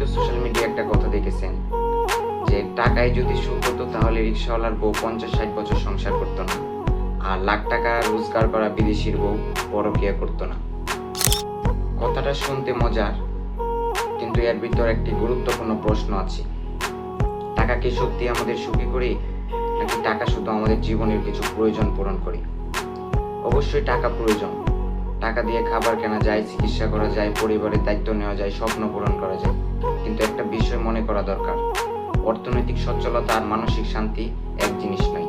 তো সোশ্যাল মিডিয়ায় একটা কথা দেখেছেন যে টাকায় যদি সুখ হতো তাহলে রিক্সাওয়ালার বউ 50-60 বছর সংসার করতো না, আর লাখ টাকা রোজগার করা বিদেশির বউ পরকিয়া করতো না। কথাটা শুনতে মজার, কিন্তু এর ভিতর একটি গুরুত্বপূর্ণ প্রশ্ন আছে। টাকা কি সত্যি আমাদের সুখী করে, নাকি টাকা শুধু আমাদের জীবনের কিছু প্রয়োজন পূরণ করে? অবশ্যই টাকা প্রয়োজন। টাকা দিয়ে খাবার কেনা যায়, চিকিৎসা করা যায়, পরিবারের দায়িত্ব নেওয়া যায়, স্বপ্ন পূরণ করা যায়। কিন্তু একটা বিষয় মনে করা দরকার, অর্থনৈতিক সচ্ছলতা আর মানসিক শান্তি এক জিনিস নয়।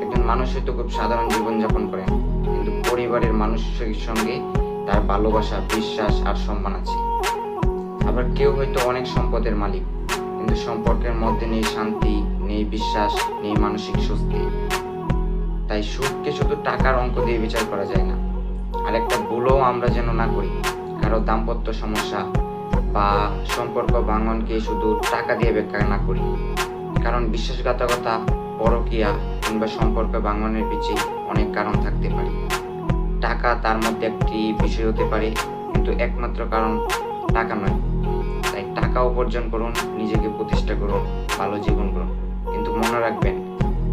একজন মানুষ হয়তো খুব সাধারণ জীবনযাপন করেন, কিন্তু পরিবারের মানুষের সঙ্গে তার ভালোবাসা, বিশ্বাস আর সম্মান আছে। আবার কেউ হয়তো অনেক সম্পদের মালিক, কিন্তু সম্পর্কের মধ্যে নেই শান্তি, নেই বিশ্বাস, নেই মানসিক স্বস্তি। তাই সুখকে শুধু টাকার অঙ্ক দিয়ে বিচার করা যায় না। আর একটা ভুলও আমরা যেন না করি, কারো দাম্পত্য সমস্যা বা সম্পর্ক ভাঙনকে শুধু টাকা দিয়ে ব্যাখ্যা না করি। কারণ বিশ্বাসঘাতকতা, পরকীয়া কিংবা সম্পর্ক ভাঙনের পিছিয়ে অনেক কারণ থাকতে পারে। টাকা তার মধ্যে একটি বিষয় হতে পারে, কিন্তু একমাত্র কারণ টাকা নয়। তাই টাকা উপার্জন করুন, নিজেকে প্রতিষ্ঠা করুন, ভালো জীবন করুন। কিন্তু মনে রাখবেন,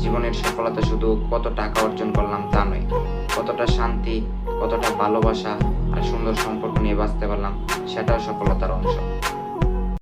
জীবনের সফলতা শুধু কত টাকা অর্জন করলাম তা নয়, কতটা শান্তি, কতটা ভালোবাসা আর সুন্দর সম্পর্ক নিয়ে বাঁচতে পারলাম সেটাও সফলতার অংশ।